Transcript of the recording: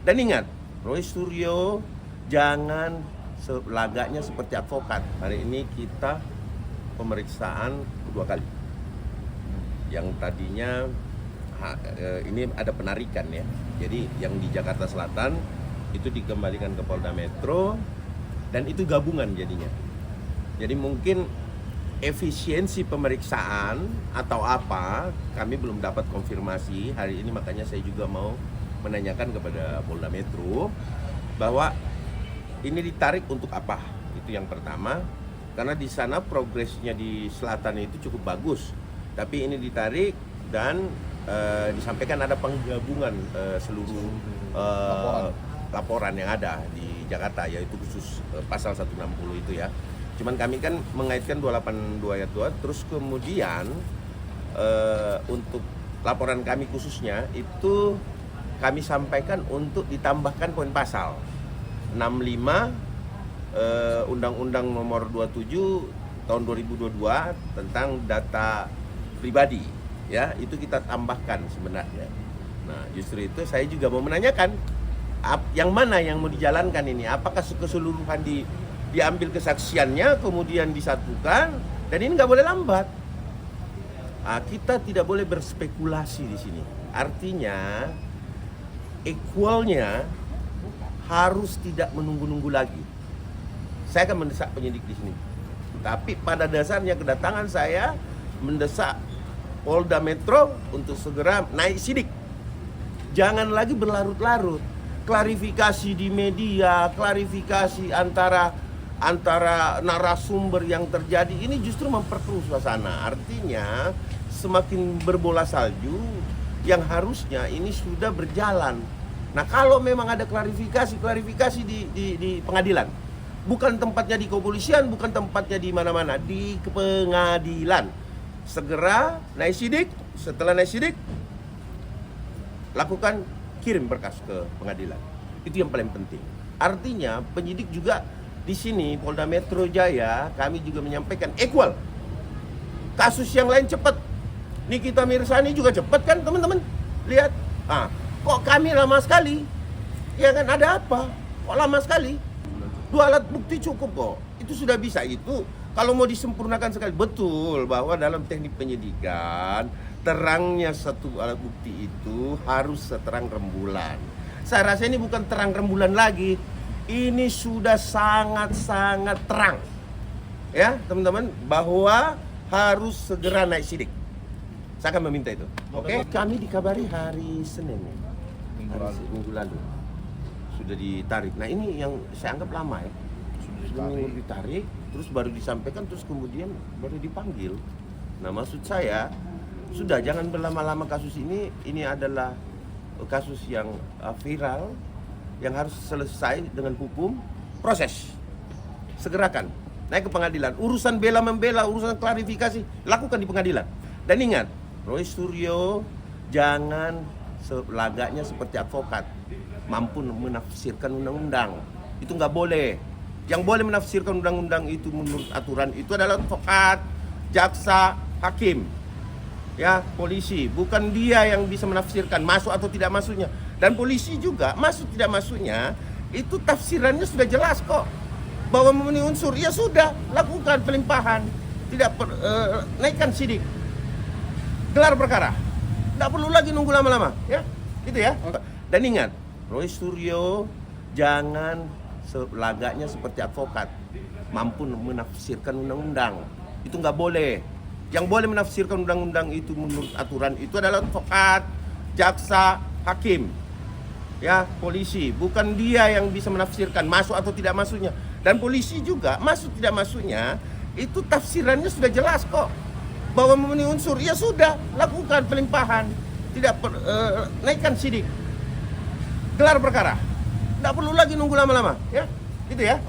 Dan ingat, Roy Suryo jangan lagaknya seperti advokat. Hari ini kita pemeriksaan kedua kali. Yang tadinya ini ada penarikan ya. Jadi yang di Jakarta Selatan itu dikembalikan ke Polda Metro dan itu gabungan jadinya. Jadi mungkin efisiensi pemeriksaan atau apa kami belum dapat konfirmasi hari ini, makanya saya juga mau menanyakan kepada Polda Metro bahwa ini ditarik untuk apa. Itu yang pertama, karena di sana progresnya di selatan itu cukup bagus, tapi ini ditarik dan disampaikan ada penggabungan seluruh laporan yang ada di Jakarta, yaitu khusus pasal 160 itu ya. Cuman kami kan mengaitkan 282 ayat 2, terus kemudian untuk laporan kami khususnya itu kami sampaikan untuk ditambahkan poin pasal 65 Undang-Undang Nomor 27 tahun 2022 tentang data pribadi ya, itu kita tambahkan sebenarnya. Nah, justru itu saya juga mau menanyakan yang mana yang mau dijalankan ini, apakah keseluruhan diambil kesaksiannya kemudian disatukan, dan ini nggak boleh lambat. Kita tidak boleh berspekulasi di sini. Artinya equalnya harus tidak menunggu-nunggu lagi. Saya akan mendesak penyidik di sini. Tapi pada dasarnya kedatangan saya mendesak Polda Metro untuk segera naik sidik. Jangan lagi berlarut-larut. Klarifikasi di media, klarifikasi antara narasumber yang terjadi ini justru memperkeruh suasana. Artinya semakin berbola salju yang harusnya ini sudah berjalan. Nah, kalau memang ada klarifikasi di pengadilan. Bukan tempatnya di kepolisian, bukan tempatnya di mana-mana, di pengadilan. Segera naik sidik, setelah naik sidik lakukan kirim berkas ke pengadilan. Itu yang paling penting. Artinya penyidik juga di sini Polda Metro Jaya kami juga menyampaikan equal. Kasus yang lain cepat. Nikita Mirzani juga cepat kan teman-teman? Lihat. Kok kami lama sekali? Ya kan, ada apa? Kok lama sekali? 2 alat bukti cukup kok. Itu sudah bisa itu. Kalau mau disempurnakan sekali, betul bahwa dalam teknik penyidikan terangnya satu alat bukti itu harus seterang rembulan. Saya rasa ini bukan terang rembulan lagi, ini sudah sangat-sangat terang, ya teman-teman, bahwa harus segera naik sidik. Saya akan meminta itu. Oke? Kami dikabari hari Senin, minggu lalu sudah ditarik. Nah ini yang saya anggap lama ya. Sudah ditarik, terus baru disampaikan, terus kemudian baru dipanggil. Nah, maksud saya sudah jangan berlama-lama kasus ini. Ini adalah kasus yang viral, yang harus selesai dengan hukum, proses. Segerakan, naik ke pengadilan. Urusan bela-membela, urusan klarifikasi, lakukan di pengadilan. Dan ingat, Roy Suryo jangan lagaknya seperti advokat, mampu menafsirkan undang-undang. Itu nggak boleh. Yang boleh menafsirkan undang-undang itu menurut aturan itu adalah advokat, jaksa, hakim, ya, polisi. Bukan dia yang bisa menafsirkan masuk atau tidak masuknya. Dan polisi juga masuk tidak masuknya itu tafsirannya sudah jelas kok. Bahwa memenuhi unsur, ya sudah, lakukan pelimpahan, tidak naikkan sidik, gelar perkara. Tidak perlu lagi nunggu lama-lama, ya, gitu ya. Dan ingat, Roy Suryo jangan lagaknya seperti advokat, mampu menafsirkan undang-undang. Itu nggak boleh. Yang boleh menafsirkan undang-undang itu menurut aturan itu adalah advokat, jaksa, hakim, ya, polisi. Bukan dia yang bisa menafsirkan masuk atau tidak masuknya. Dan polisi juga masuk tidak masuknya itu tafsirannya sudah jelas kok. Bahwa memenuhi unsur, ya sudah, lakukan pelimpahan, tidak naikkan sidik, gelar perkara. Tidak perlu lagi nunggu lama-lama, ya, gitu ya.